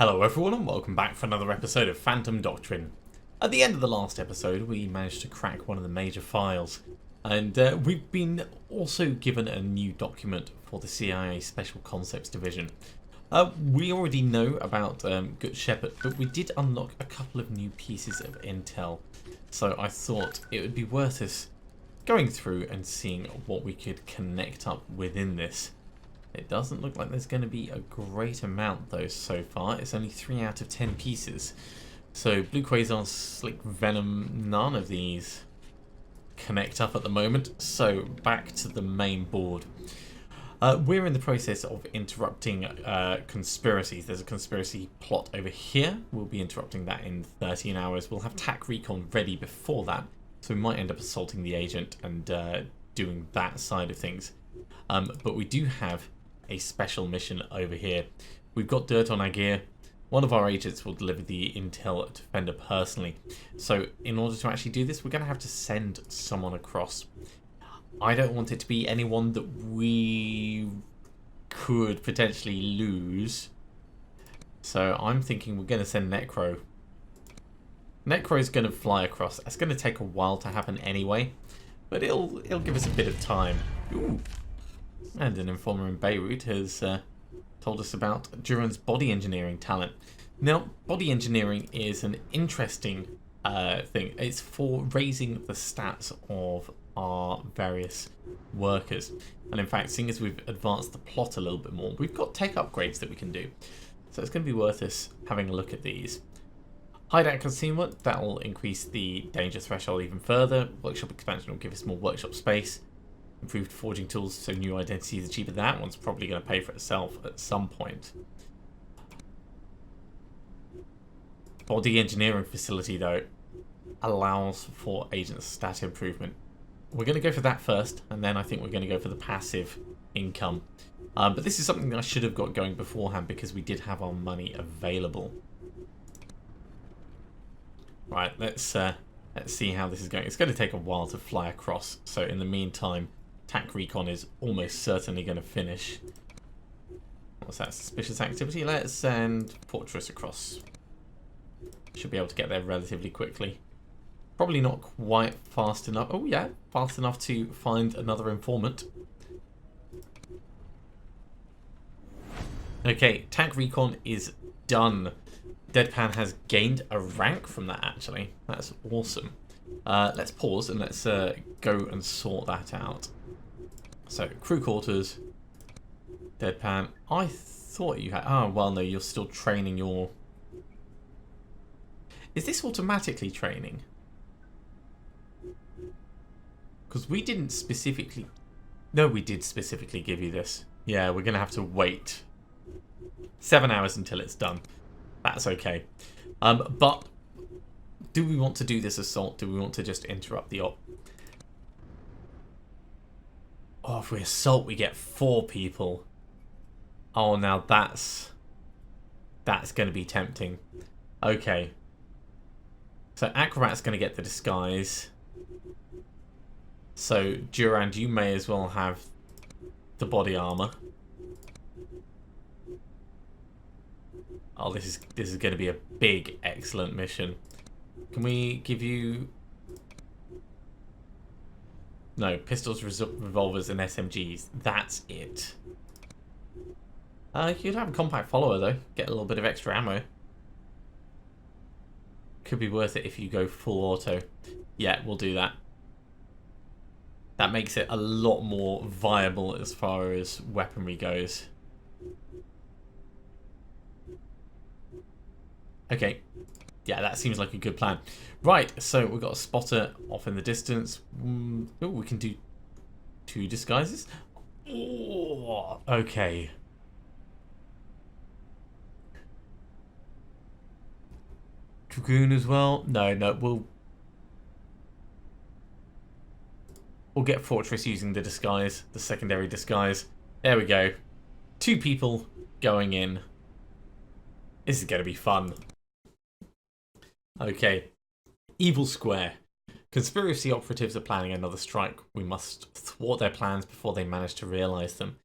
Hello everyone and welcome back for another episode of Phantom Doctrine. At the end of the last episode we managed to crack one of the major files, and we've been also given a new document for the CIA Special Concepts Division. We already know about Good Shepherd, but we did unlock a couple of new pieces of intel, so I thought it would be worth us going through and seeing what we could connect up within this. It doesn't look like there's going to be a great amount though so far. It's only 3 out of 10 pieces. So Blue Quasar, Slick Venom, none of these connect up at the moment. So back to the main board. We're in the process of interrupting conspiracies. There's a conspiracy plot over here. We'll be interrupting that in 13 hours. We'll have TAC Recon ready before that. So we might end up assaulting the agent and doing that side of things. But we do have a special mission over here. We've got dirt on our gear. One of our agents will deliver the intel defender personally. So in order to actually do this, we're going to have to send someone across. I don't want it to be anyone that we could potentially lose. So I'm thinking we're going to send Necro. Necro's going to fly across. That's going to take a while to happen anyway, but it'll give us a bit of time. Ooh. And an informer in Beirut has told us about Duran's body engineering talent. Now, body engineering is an interesting thing. It's for raising the stats of our various workers. And in fact, seeing as we've advanced the plot a little bit more, we've got tech upgrades that we can do. So it's going to be worth us having a look at these. Hideout concealment, that will increase the danger threshold even further. Workshop expansion will give us more workshop space. Improved forging tools, so new identities are cheaper. That one's probably going to pay for itself at some point. Body engineering facility, though, allows for agent stat improvement. We're going to go for that first, and then I think we're going to go for the passive income. But this is something that I should have got going beforehand because we did have our money available. Right, let's see how this is going. It's going to take a while to fly across, so in the meantime, TAC Recon is almost certainly going to finish. What's that? Suspicious activity? Let's send Fortress across. Should be able to get there relatively quickly. Probably not quite fast enough. Oh yeah, fast enough to find another informant. Okay, TAC Recon is done. Deadpan has gained a rank from that, actually. That's awesome. Let's pause and let's go and sort that out. So, crew quarters, Deadpan. I thought you had... Oh, well, no, you're still training your... Is this automatically training? Because we didn't specifically... No, we did specifically give you this. Yeah, we're going to have to wait 7 hours until it's done. That's okay. But do we want to do this assault? Do we want to just interrupt the op? Oh, if we assault, we get 4 people. Oh, now that's going to be tempting. Okay. So Acrobat's going to get the disguise. So Durand, you may as well have the body armor. Oh, this is going to be a big, excellent mission. Can we give you... No, pistols, revolvers, and SMGs. That's it. You could have a compact follower, though. Get a little bit of extra ammo. Could be worth it if you go full auto. Yeah, we'll do that. That makes it a lot more viable as far as weaponry goes. Okay, yeah, that seems like a good plan. Right, so we've got a spotter off in the distance. Oh, we can do 2 disguises. Oh, okay. Dragoon as well. No, we'll get Fortress using the disguise, the secondary disguise. There we go. 2 people going in. This is going to be fun. Okay, Evil Square. Conspiracy operatives are planning another strike. We must thwart their plans before they manage to realise them.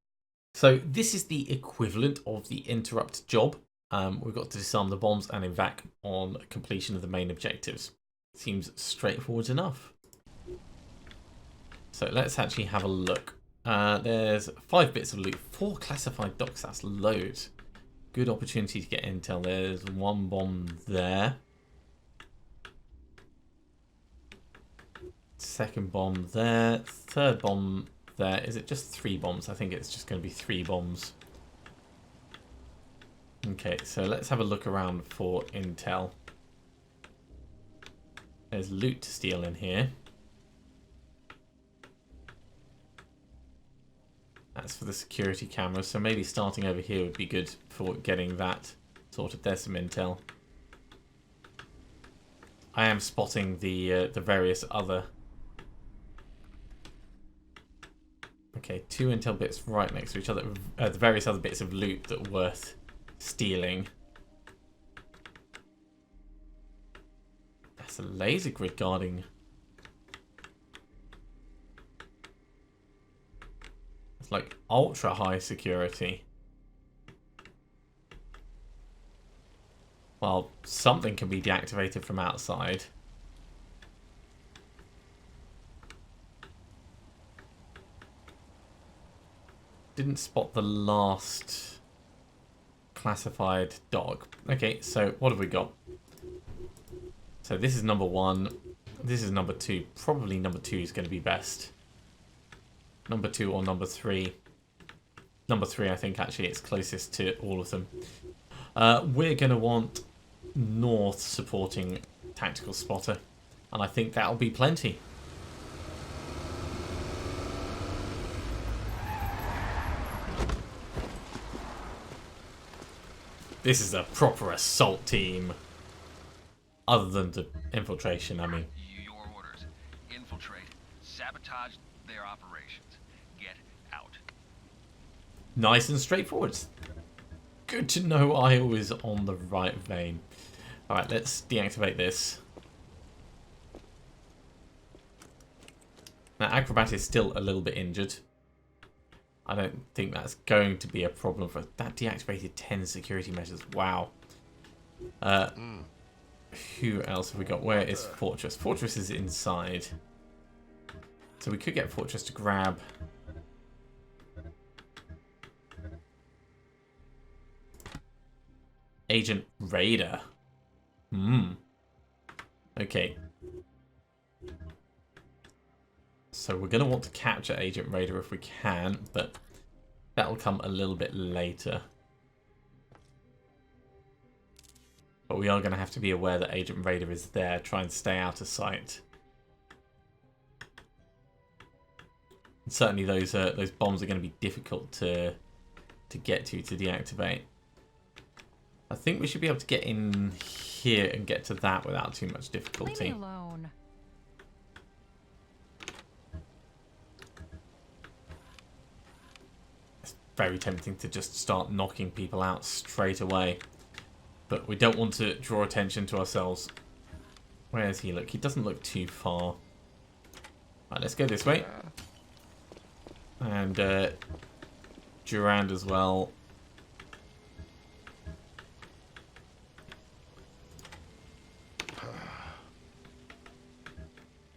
So this is the equivalent of the interrupt job. We've got to disarm the bombs and evac on completion of the main objectives. Seems straightforward enough. So let's actually have a look. There's 5 bits of loot, 4 classified docks, that's loads. Good opportunity to get intel. There's 1 bomb there. Second bomb there. Third bomb there. Is it just 3 bombs? I think it's just going to be 3 bombs. Okay, so let's have a look around for intel. There's loot to steal in here. That's for the security cameras, so maybe starting over here would be good for getting that sorted. There's some intel. I am spotting the various other... Okay, 2 intel bits right next to each other. The various other bits of loot that are worth stealing. That's a laser grid guarding. It's like ultra high security. Well, something can be deactivated from outside. Didn't spot the last classified dog. Okay, so what have we got? So this is number 1. This is number 2. Probably number 2 is going to be best. Number 2 or number 3. Number 3, I think, actually, it's closest to all of them. We're going to want north supporting tactical spotter. And I think that'll be plenty. This is a proper assault team. Other than the infiltration, I mean. Your orders. Infiltrate. Sabotage their operations. Get out. Nice and straightforward. Good to know I was on the right vein. Alright, let's deactivate this. Now, Acrobat is still a little bit injured. I don't think that's going to be a problem for that. Deactivated 10 security measures. Wow. Who else have we got? Where is Fortress? Fortress is inside. So we could get Fortress to grab. Agent Raider. Okay. So we're going to want to capture Agent Raider if we can, but that'll come a little bit later. But we are going to have to be aware that Agent Raider is there. Try and stay out of sight. And certainly those bombs are going to be difficult to get to deactivate. I think we should be able to get in here and get to that without too much difficulty. Leave me alone. It's very tempting to just start knocking people out straight away. But we don't want to draw attention to ourselves. Where does he look? He doesn't look too far. Right, let's go this way. And Durand as well.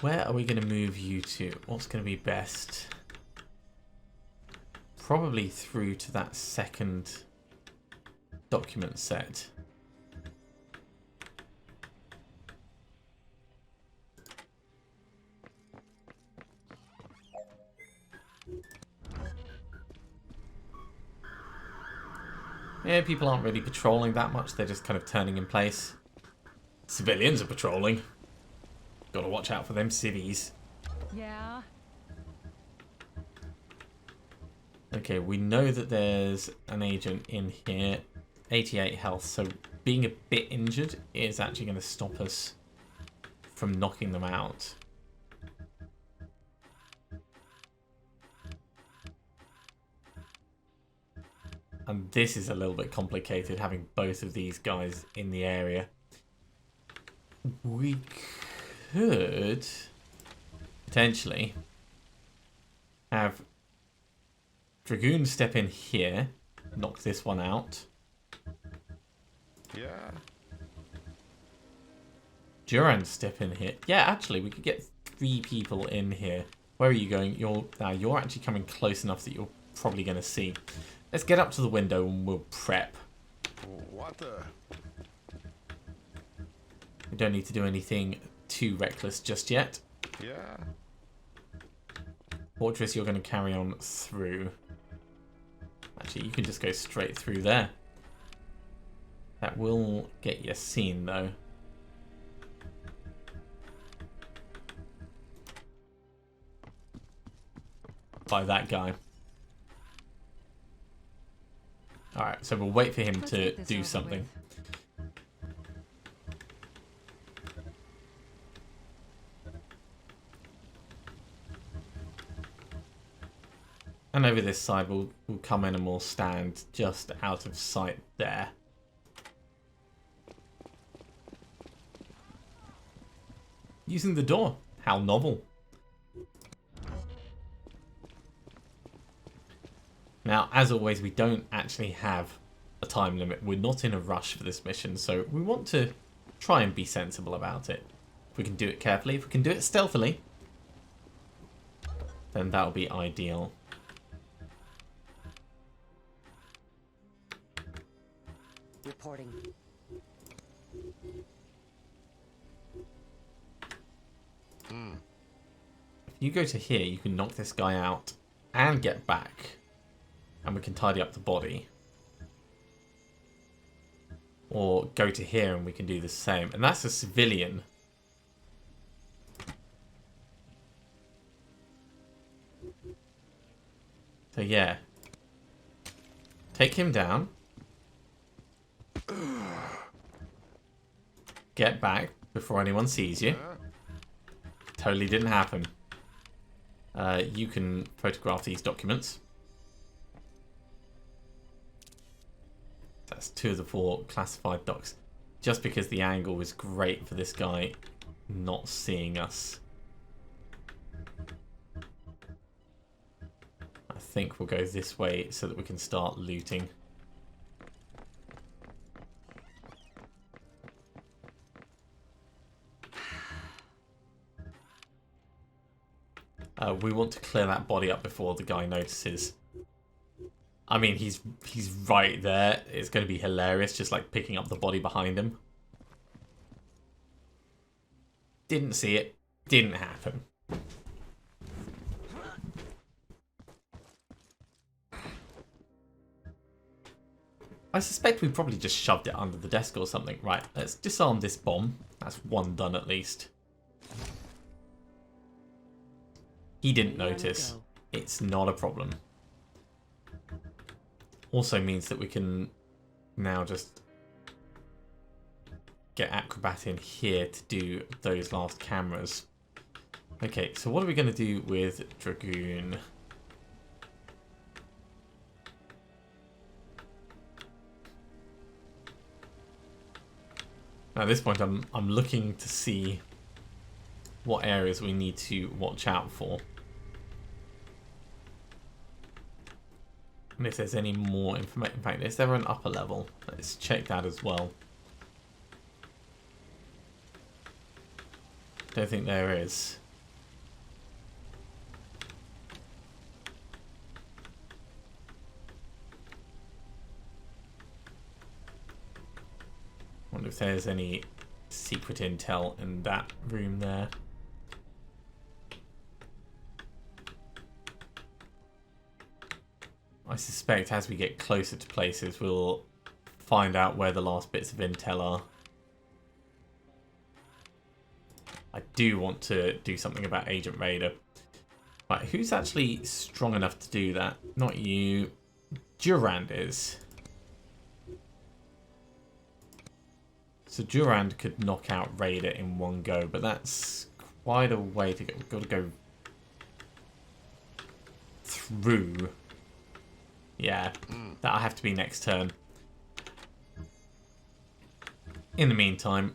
Where are we going to move you to? What's going to be best? Probably through to that second document set. Yeah, people aren't really patrolling that much. They're just kind of turning in place. Civilians are patrolling. Gotta watch out for them civvies. Yeah. Okay, we know that there's an agent in here. 88 health, so being a bit injured is actually going to stop us from knocking them out. And this is a little bit complicated, having both of these guys in the area. We could potentially have Dragoon step in here, knock this one out. Yeah. Durand, step in here. Yeah, actually, we could get 3 people in here. Where are you going? You're actually coming close enough that you're probably going to see. Let's get up to the window and we'll prep. What the? We don't need to do anything too reckless just yet. Yeah. Fortress, you're going to carry on through. Actually, you can just go straight through there. That will get you seen, though. By that guy. Alright, so we'll wait for him to do something. And over this side, we'll come in and we'll stand just out of sight there. Using the door. How novel. Now, as always, we don't actually have a time limit. We're not in a rush for this mission, so we want to try and be sensible about it. If we can do it carefully, if we can do it stealthily, then that'll be ideal. Reporting. If you go to here, you can knock this guy out and get back. And we can tidy up the body. Or go to here and we can do the same. And that's a civilian. So yeah. Take him down. Get back before anyone sees you. Totally didn't happen. You can photograph these documents. That's 2 of the 4 classified docs. Just because the angle was great for this guy not seeing us. I think we'll go this way so that we can start looting. We want to clear that body up before the guy notices. I mean, he's right there. It's going to be hilarious, just like picking up the body behind him. Didn't see it. Didn't happen. I suspect we probably just shoved it under the desk or something. Right, let's disarm this bomb. That's 1 done at least. He didn't notice. It's not a problem. Also means that we can now just get Acrobat in here to do those last cameras. Okay, so what are we going to do with Dragoon? Now at this point I'm looking to see what areas we need to watch out for. And if there's any more information. In fact, is there an upper level? Let's check that as well. Don't think there is. Wonder if there's any secret intel in that room there. I suspect as we get closer to places, we'll find out where the last bits of intel are. I do want to do something about Agent Raider. Right, who's actually strong enough to do that? Not you. Durand is. So Durand could knock out Raider in 1 go, but that's quite a way to go. We've got to go through. Yeah, that'll have to be next turn. In the meantime,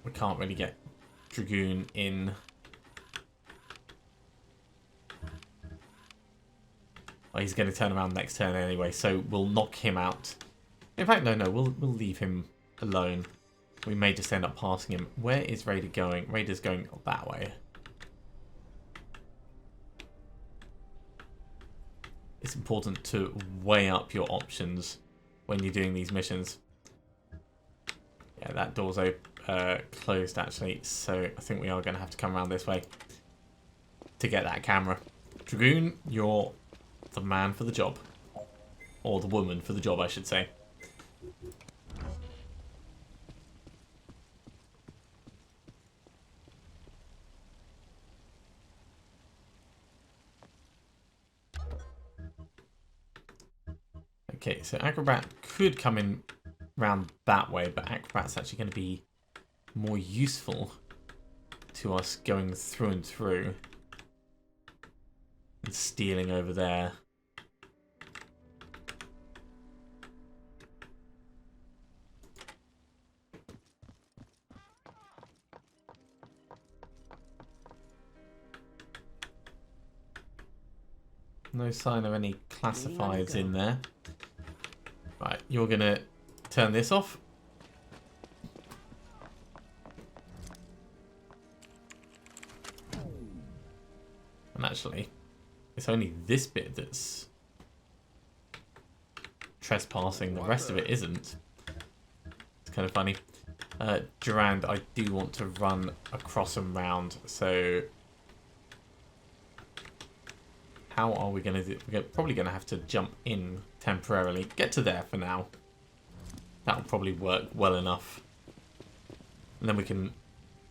we can't really get Dragoon in. Oh, he's going to turn around next turn anyway, so we'll knock him out. In fact, no, we'll leave him alone. We may just end up passing him. Where is Raider going? Raider's going that way. It's important to weigh up your options when you're doing these missions. Yeah, that door's closed actually, so I think we are going to have to come around this way to get that camera. Dragoon, you're the man for the job. Or the woman for the job, I should say. Okay, so Acrobat could come in round that way, but Acrobat's actually going to be more useful to us going through and through and stealing over there. No sign of any classifieds in there. Right, you're going to turn this off. And actually, it's only this bit that's trespassing. The rest of it isn't. It's kind of funny. Durand, I do want to run across and round, so how are we going to do? We're probably going to have to jump in temporarily. Get to there for now. That'll probably work well enough. And then we can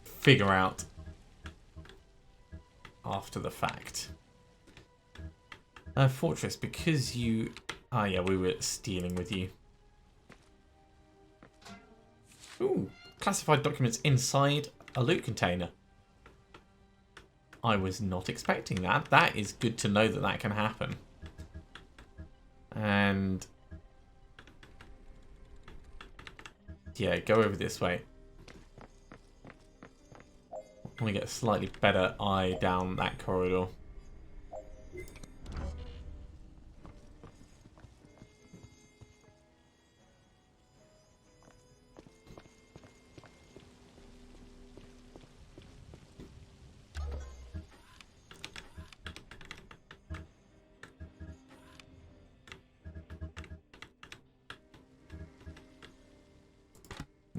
figure out after the fact. Fortress, because you... Ah, yeah, we were stealing with you. Ooh, classified documents inside a loot container. I was not expecting that. That is good to know that that can happen. And... yeah, go over this way. I want to get a slightly better eye down that corridor.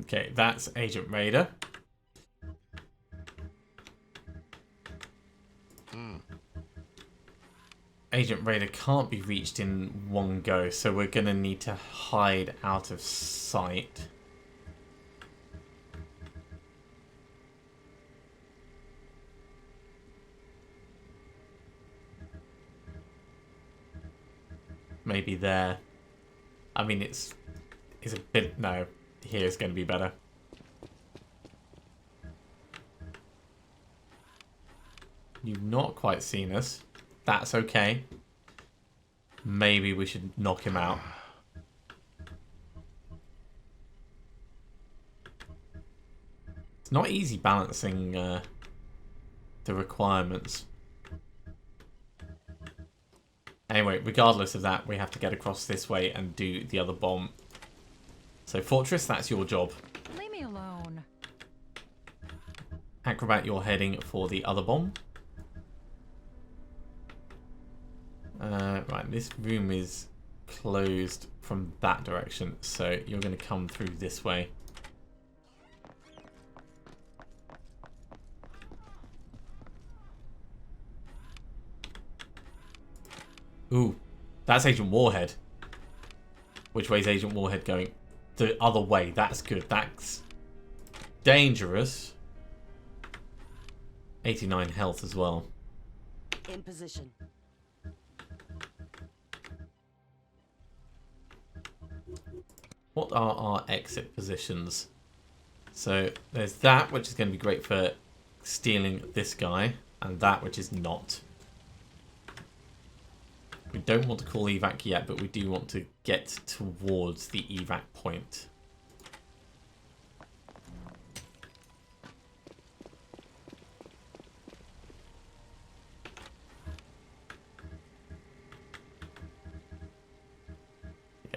Okay, that's Agent Raider. Agent Raider can't be reached in one go, so we're going to need to hide out of sight. Maybe there. I mean, it's a bit... no, here's going to be better. You've not quite seen us. That's okay. Maybe we should knock him out. It's not easy balancing the requirements. Anyway, regardless of that, we have to get across this way and do the other bomb. So, Fortress, that's your job. Leave me alone. Acrobat, you're heading for the other bomb. Right, this room is closed from that direction, so you're going to come through this way. Ooh, that's Agent Warhead. Which way is Agent Warhead going? The other way. That's good. That's dangerous. 89 health as well. In position. What are our exit positions? So there's that, which is going to be great for stealing this guy, and that, which is not. We don't want to call evac yet, but we do want to get towards the evac point.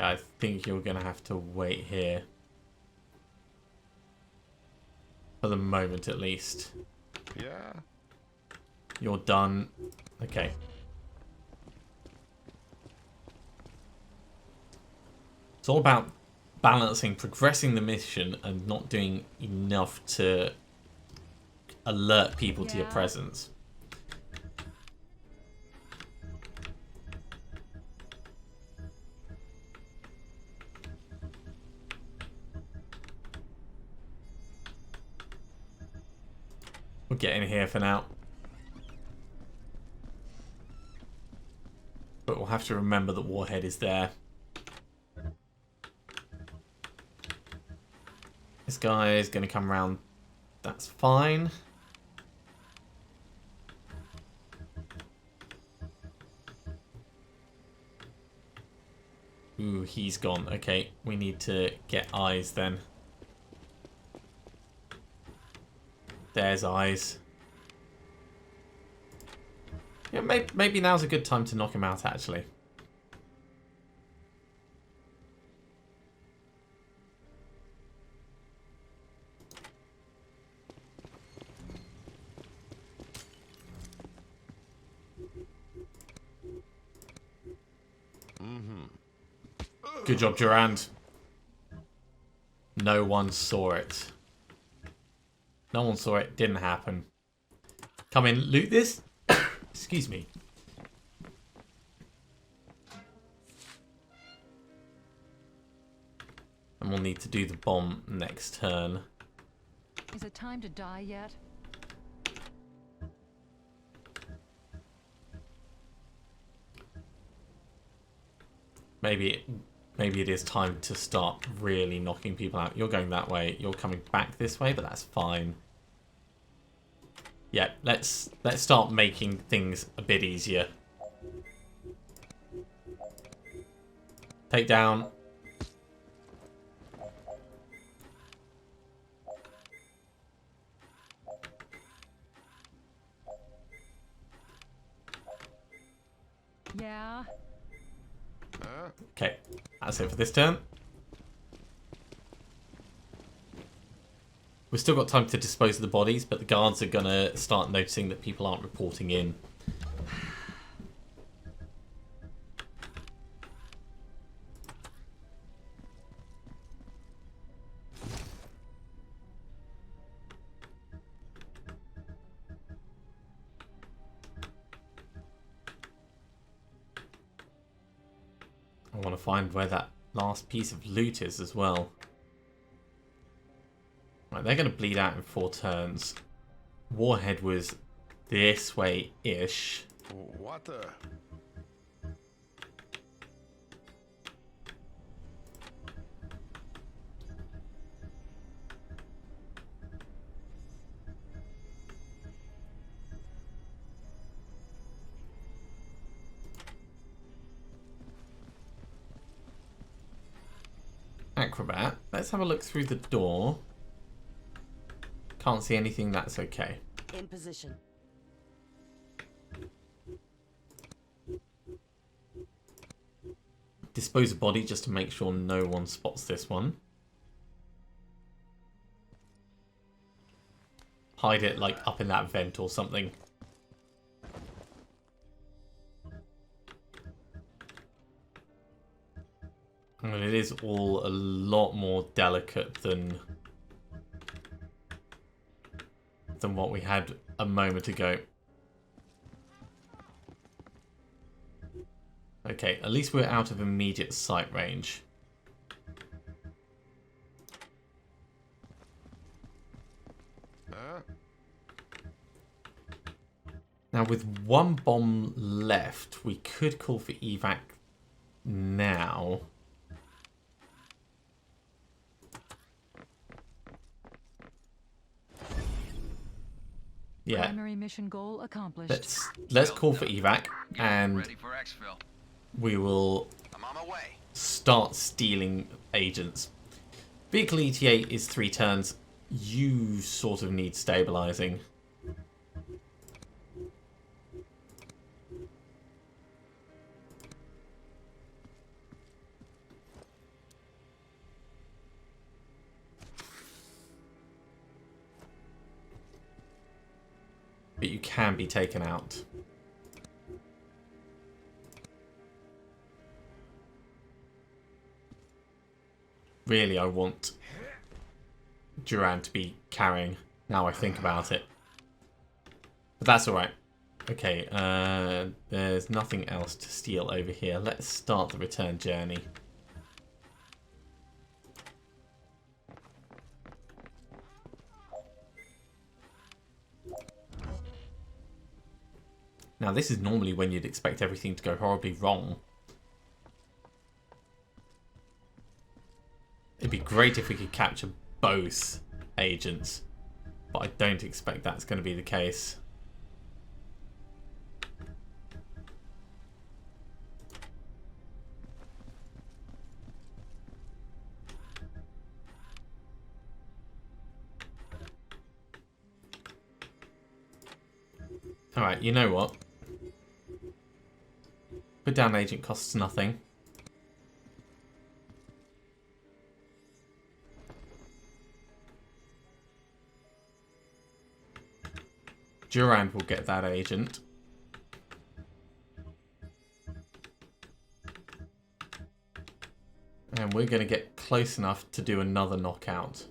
Yeah, I think you're going to have to wait here. For the moment, at least. Yeah. You're done. Okay. It's all about balancing, progressing the mission and not doing enough to alert people to your presence. We'll get in here for now. But we'll have to remember that Warhead is there. This guy is going to come around. That's fine. Ooh, he's gone. Okay, we need to get eyes then. There's eyes. Yeah, maybe now's a good time to knock him out, actually. Good job, Durand. No one saw it. No one saw it. Didn't happen. Come in, loot this. Excuse me. And we'll need to do the bomb next turn. Is it time to die yet? Maybe it is time to start really knocking people out. You're going that way. You're coming back this way, but that's fine. Yeah, let's start making things a bit easier. Take down. Yeah. Okay, that's it for this turn. We've still got time to dispose of the bodies, but the guards are going to start noticing that people aren't reporting in. I want to find where that last piece of loot is as well. Right, they're going to bleed out in 4 turns. Warhead was this way-ish. What the? Acrobat. Let's have a look through the door. Can't see anything, that's okay. In position. Dispose of body just to make sure no one spots this one. Hide it like up in that vent or something. I mean, it is all a lot more delicate than what we had a moment ago. Okay, at least we're out of immediate sight range. Now with one bomb left, we could call for evac now. Yeah. Primary mission goal accomplished. Let's call for evac, and Ready for exfil. we will I'm on my way. start stealing agents. Vehicle ETA is 3 turns. You sort of need stabilizing. but you can be taken out. Really, I want Duran to be carrying, now I think about it. But that's alright. Okay, there's nothing else to steal over here. Let's start the return journey. Now, this is normally when you'd expect everything to go horribly wrong. It'd be great if we could capture both agents, but I don't expect that's going to be the case. Alright, you know what? Put down agent costs nothing. Durand will get that agent. And we're going to get close enough to do another knockout.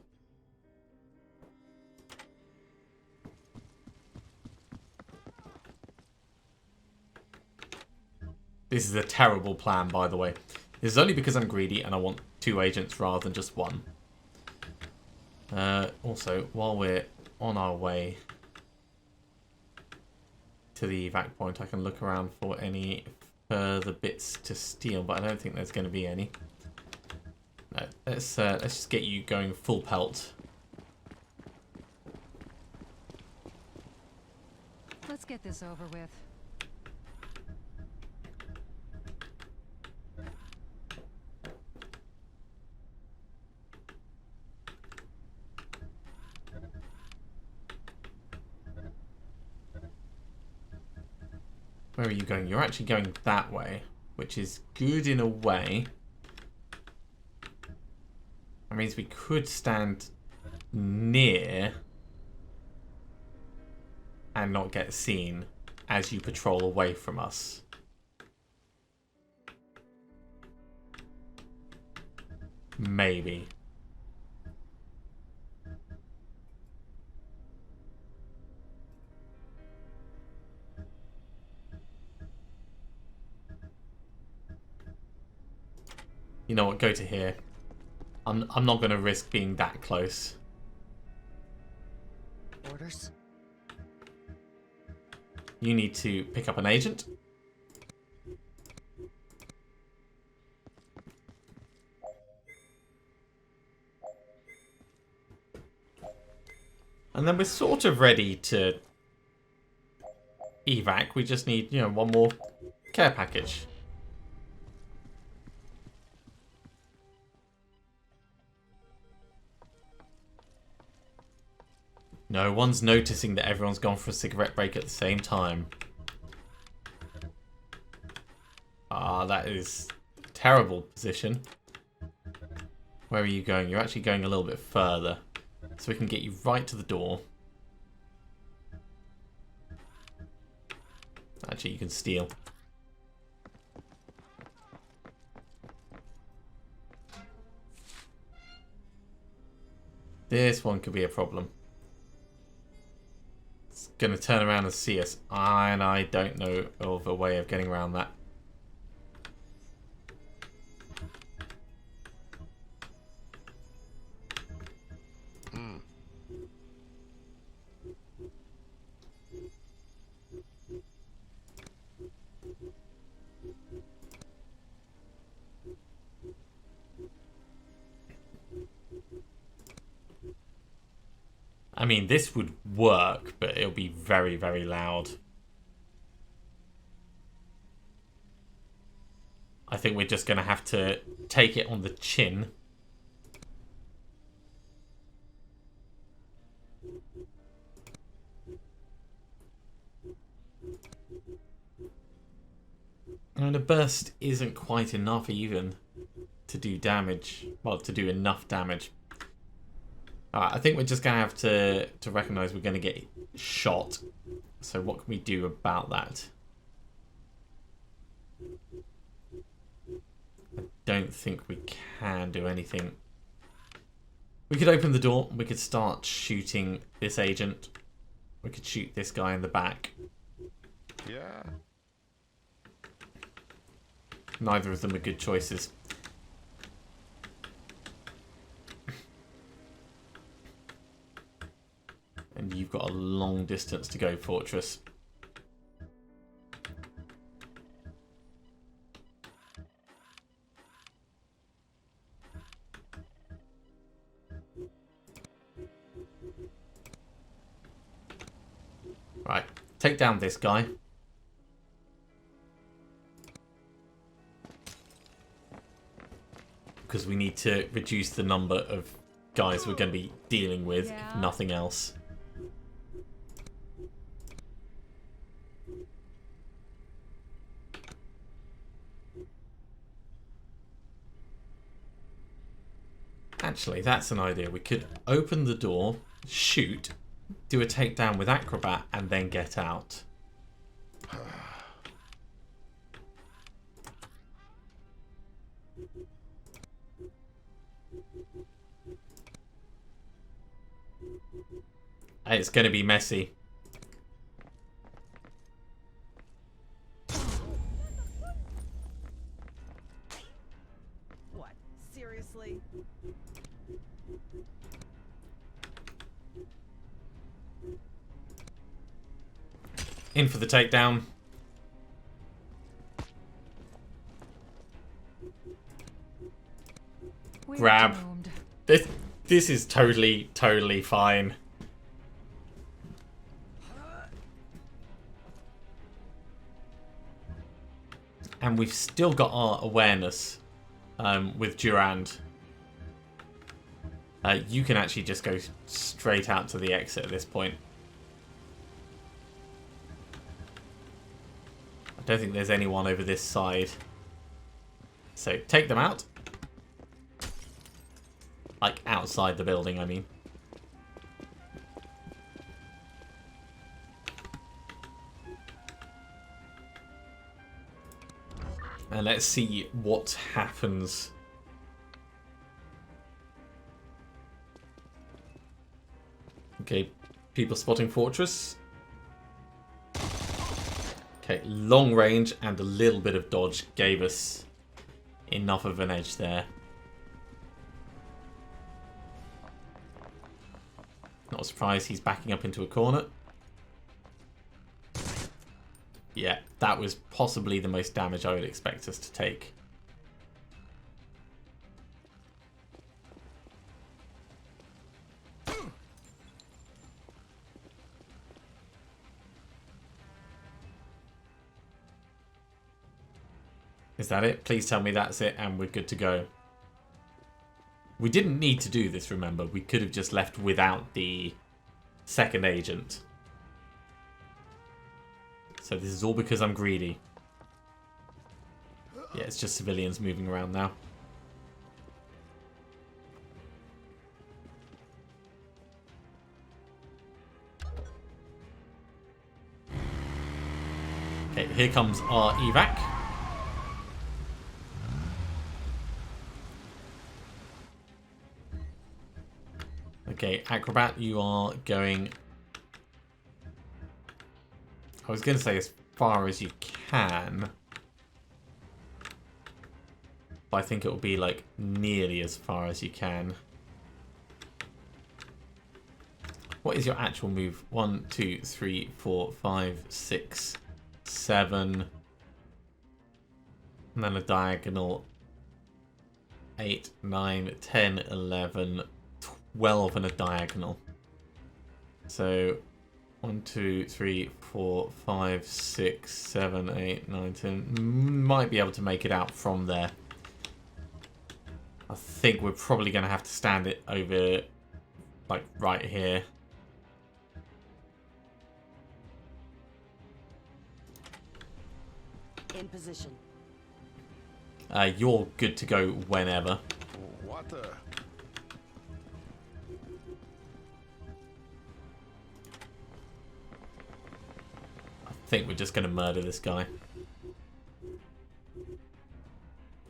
This is a terrible plan, by the way. This is only because I'm greedy and I want 2 agents rather than just 1. Also, while we're on our way to the evac point, I can look around for any further bits to steal, but I don't think there's going to be any. No, let's just get you going full pelt. Let's get this over with. Where are you going? You're actually going that way, which is good in a way. That means we could stand near and not get seen as you patrol away from us. Maybe. You know what, go to here. I'm not going to risk being that close. Orders? You need to pick up an agent. And then we're sort of ready to evac. We just need, you know, one more care package. No one's noticing that everyone's gone for a cigarette break at the same time. Ah, that is a terrible position. Where are you going? You're actually going a little bit further. So we can get you right to the door. Actually, you can steal. This one could be a problem. It's going to turn around and see us. And I don't know of a way of getting around that. I mean, this would work, but it'll be very, very loud. I think we're just going to have to take it on the chin. And a burst isn't quite enough even to do damage. Well, to do enough damage. I think we're just going to have to recognise we're going to get shot. So what can we do about that? I don't think we can do anything. We could open the door. We could start shooting this agent. We could shoot this guy in the back. Yeah. Neither of them are good choices. And you've got a long distance to go, Fortress. Right, take down this guy. Because we need to reduce the number of guys we're going to be dealing with, if nothing else. Actually, that's an idea. We could open the door, shoot, do a takedown with Acrobat, and then get out. It's going to be messy. What? Seriously? In for the takedown. We're Grab. doomed. This is totally fine. And we've still got our awareness with Durand. You can actually just go straight out to the exit at this point. I don't think there's anyone over this side. So take them out. Like outside the building, I mean. And let's see what happens. Okay, people spotting Fortress. Okay, long range and a little bit of dodge gave us enough of an edge there. Not surprised he's backing up into a corner. Yeah, that was possibly the most damage I would expect us to take. Is that it? Please tell me that's it and we're good to go. We didn't need to do this, remember. We could have just left without the second agent. So this is all because I'm greedy. Yeah, it's just civilians moving around now. Okay, here comes our evac. Okay, Acrobat, you are going... I was going to say as far as you can. But I think it will be like nearly as far as you can. What is your actual move? 1, 2, 3, 4, 5, 6, 7. And then a diagonal. 8, 9, 10, 11, 12 and a diagonal. So 1, 2, 3, 4, 5, 6, 7, 8, 9, 10. Might be able to make it out from there. I think we're probably going to have to stand it over, like, right here. In position. You're good to go whenever. What the? think we're just going to murder this guy.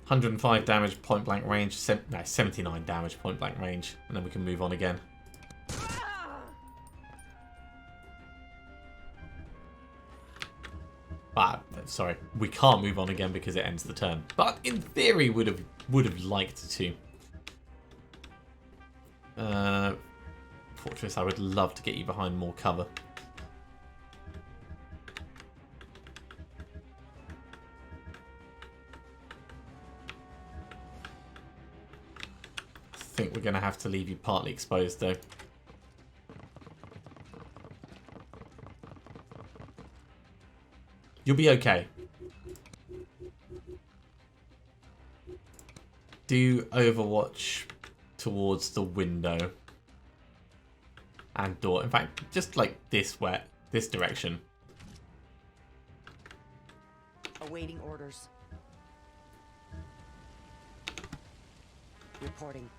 105 damage, point blank range. 79 damage, point blank range. And then we can move on again. Sorry, we can't move on again because it ends the turn. But in theory, would have liked to. Fortress, I would love to get you behind more cover. I think we're going to have to leave you partly exposed, though. You'll be okay. Do Overwatch towards the window and door. In fact, just like this direction. Awaiting orders. Reporting.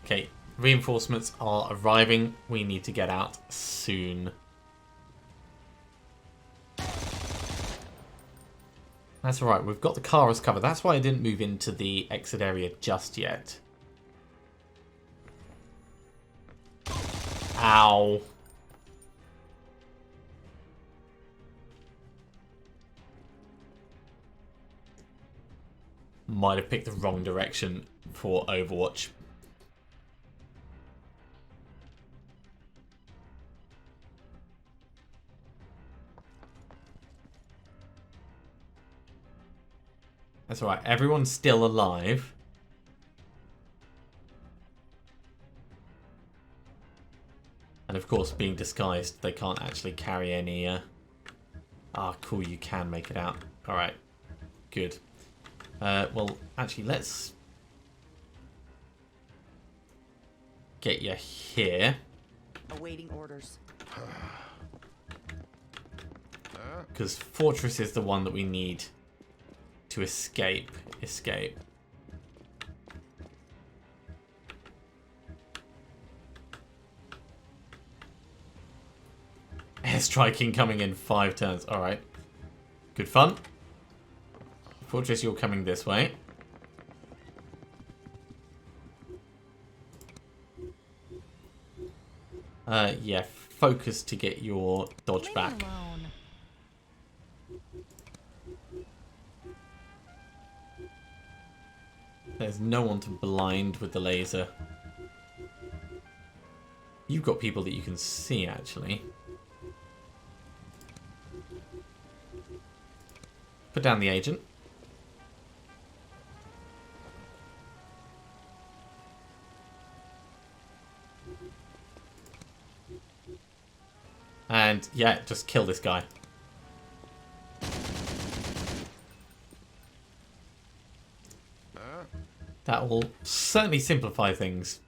Okay, reinforcements are arriving. We need to get out soon. That's alright, we've got the car as cover. That's why I didn't move into the exit area just yet. Ow. Might have picked the wrong direction for Overwatch. That's alright, everyone's still alive. And of course, being disguised, they can't actually carry any... cool, you can make it out. Alright, good. Well, actually, let's get you here. Awaiting orders. Because Fortress is the one that we need to escape. Airstriking coming in 5 turns. Alright. Good fun. Fortress, you're coming this way. Yeah, focus to get your dodge back. There's no one to blind with the laser. You've got people that you can see, actually. Put down the agent. And, yeah, just kill this guy. That will certainly simplify things.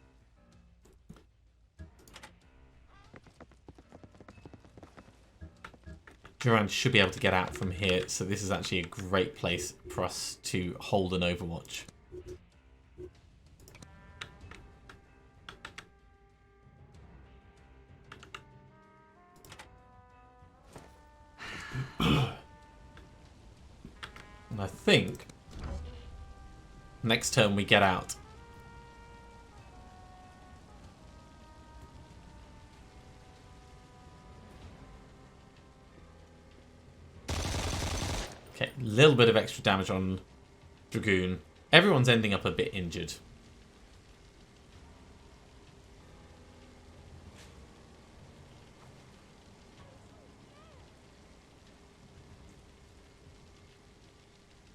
Duran should be able to get out from here, so this is actually a great place for us to hold an Overwatch. And I think next turn we get out. Okay, a little bit of extra damage on Dragoon. Everyone's ending up a bit injured.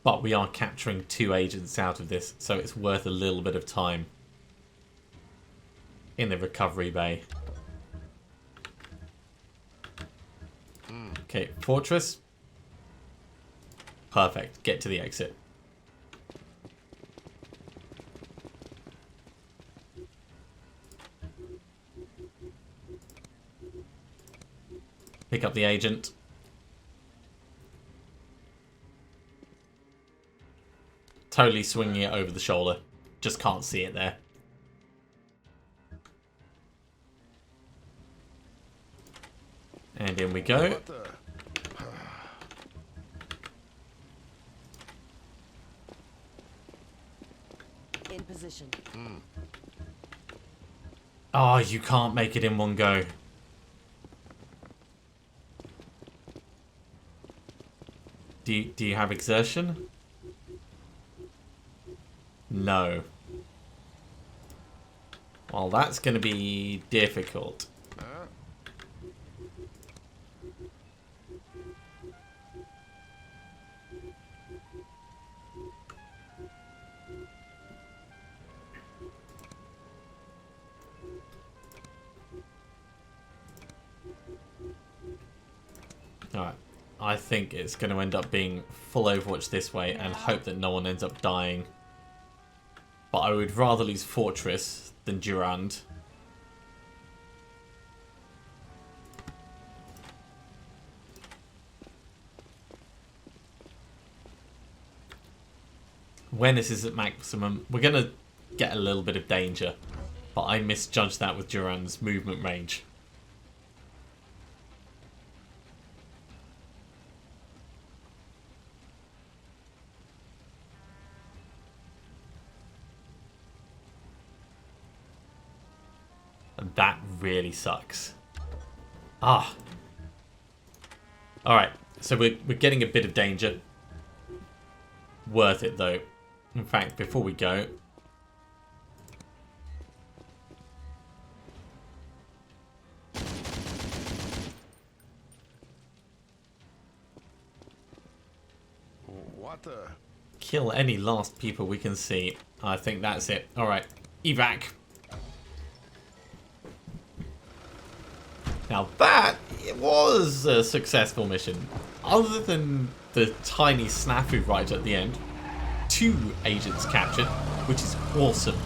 But we are capturing 2 agents out of this, so it's worth a little bit of time in the recovery bay. Okay, Fortress. Perfect. Get to the exit. Pick up the agent. Totally swinging it over the shoulder. Just can't see it there. And in we we go. What the? In position. Oh, you can't make it in one go. Do you have exertion? No. Well, that's going to be difficult. Huh? Alright. I think it's going to end up being full Overwatch this way and hope that no one ends up dying. But I would rather lose Fortress than Durand. Awareness is at maximum. We're going to get a little bit of danger. But I misjudged that with Durand's movement range. And that really sucks. Ah. Alright, so we're getting a bit of danger. Worth it though. In fact, before we go... What the? kill any last people we can see. I think that's it. Alright, evac. Now that it was a successful mission. Other than the tiny snafu right at the end. 2 agents captured, which is awesome.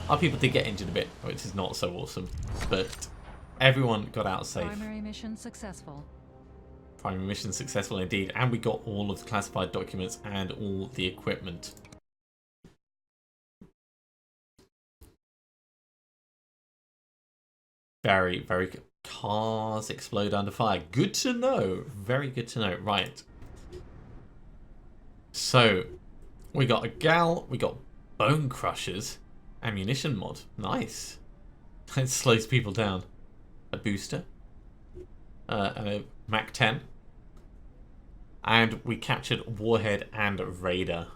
Our people did get injured a bit, which is not so awesome. But everyone got out safe. Primary mission successful. Primary mission successful indeed. And we got all of the classified documents and all the equipment. Very, very good. Cars explode under fire. Good to know. Very good to know. Right. So, we got a gal. We got bone crushers. Ammunition mod. Nice. It slows people down. A booster. And a Mac 10. And we captured Warhead and Raider.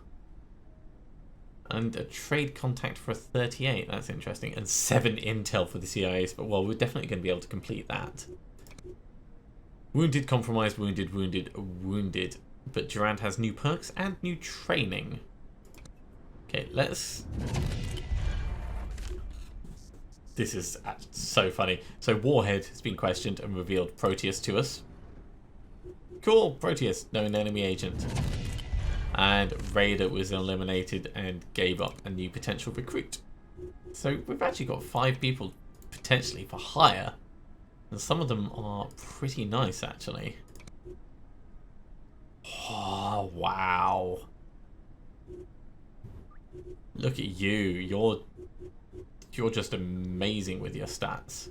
And a trade contact for a 38. That's interesting. And 7 intel for the CIAs. But, well, we're definitely going to be able to complete that. Wounded, compromised, wounded, wounded, wounded. But Durand has new perks and new training. Okay, let's... This is so funny. So, Warhead has been questioned and revealed Proteus to us. Cool, Proteus, known enemy agent. And Raider was eliminated and gave up a new potential recruit. So we've actually got 5 people potentially for hire. And some of them are pretty nice, actually. Oh, wow. Look at you. You're just amazing with your stats.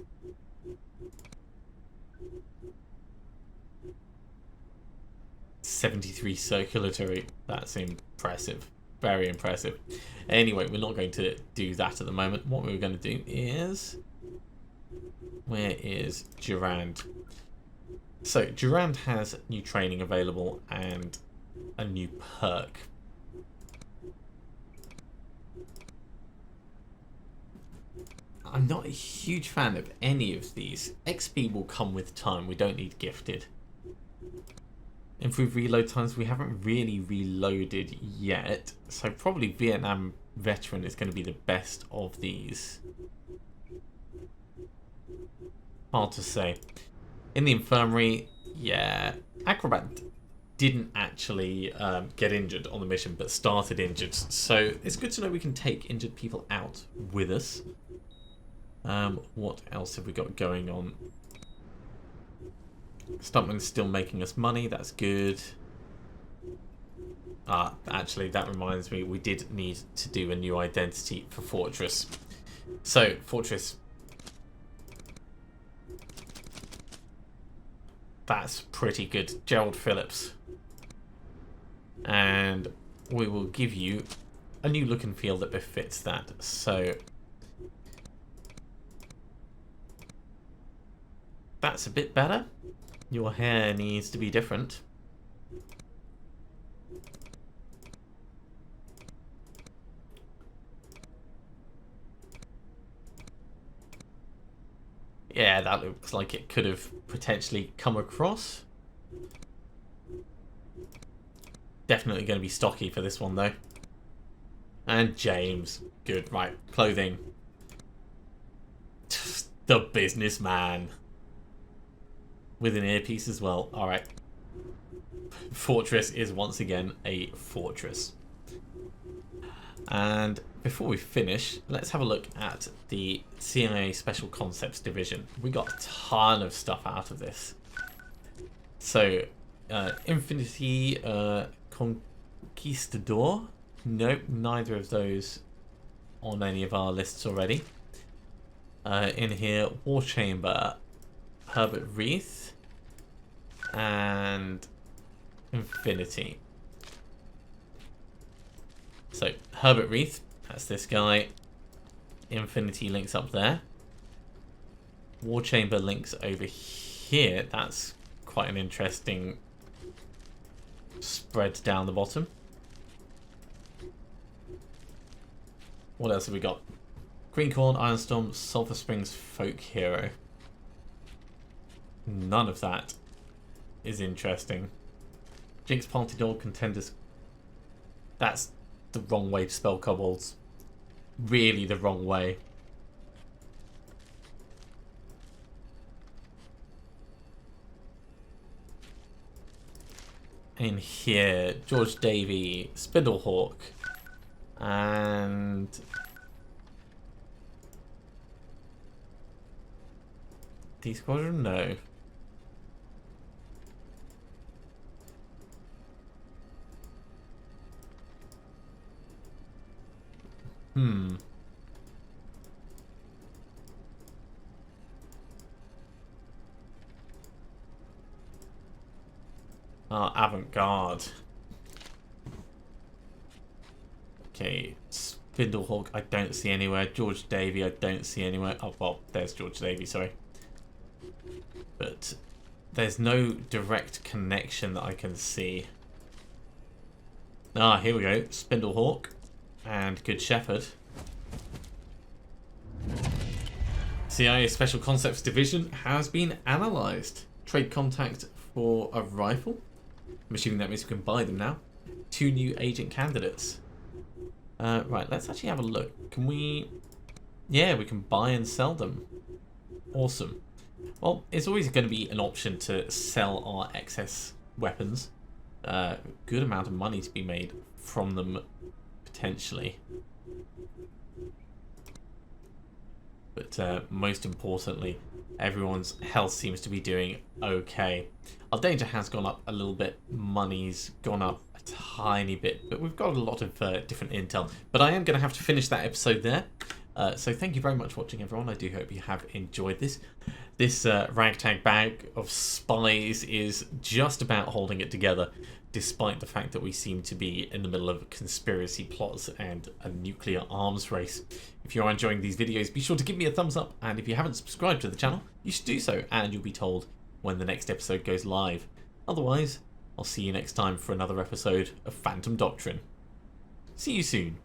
.73 circulatory. That's impressive. Very impressive. Anyway, we're not going to do that at the moment. What we're going to do is... Where is Durand? So, Durand has new training available and a new perk. I'm not a huge fan of any of these. XP will come with time. We don't need gifted. Improved reload times, we haven't really reloaded yet, so probably Vietnam Veteran is going to be the best of these. Hard to say. In the infirmary, yeah, Acrobat didn't actually get injured on the mission, but started injured, so it's good to know we can take injured people out with us. What else have we got going on? Stuntman's still making us money, that's good. Actually, that reminds me, we did need to do a new identity for Fortress. So, Fortress. That's pretty good. Gerald Phillips. And we will give you a new look and feel that befits that. So that's a bit better. Your hair needs to be different. Yeah, that looks like it could have potentially come across. Definitely going to be stocky for this one, though. And James. Good. Right. Clothing. The businessman. With an earpiece as well. Alright. Fortress is once again a fortress. And before we finish, let's have a look at the CIA Special Concepts Division. We got a ton of stuff out of this. So, Infinity Conquistador. Nope, neither of those on any of our lists already. In here, War Chamber, Herbert Reith, and Infinity. So, Herbert Reith, that's this guy. Infinity links up there. War Chamber links over here. That's quite an interesting spread down the bottom. What else have we got? Greencorn, Ironstorm, Sulphur Springs, Folk Hero. None of that is interesting. Jinx, Party Dog, Contenders. That's the wrong way to spell kobolds. Really the wrong way. In here, George Davey, Spindlehawk, and D Squadron? No. Avant-Garde. Okay, Spindlehawk I don't see anywhere. George Davey I don't see anywhere. Oh, well, there's George Davey, sorry. But there's no direct connection that I can see. Ah, here we go. Spindlehawk and Good Shepherd. CIA Special Concepts Division has been analysed. Trade contact for a rifle. I'm assuming that means we can buy them now. 2 new agent candidates. Right, let's actually have a look. Can we... Yeah, we can buy and sell them. Awesome. Well, it's always going to be an option to sell our excess weapons. Good amount of money to be made from them, potentially. But most importantly, everyone's health seems to be doing okay. Our danger has gone up a little bit. Money's gone up a tiny bit. But we've got a lot of different intel. But I am going to have to finish that episode there. So thank you very much for watching, everyone. I do hope you have enjoyed this. This ragtag bag of spies is just about holding it together, despite the fact that we seem to be in the middle of conspiracy plots and a nuclear arms race. If you're enjoying these videos, be sure to give me a thumbs up, and if you haven't subscribed to the channel, you should do so, and you'll be told when the next episode goes live. Otherwise, I'll see you next time for another episode of Phantom Doctrine. See you soon.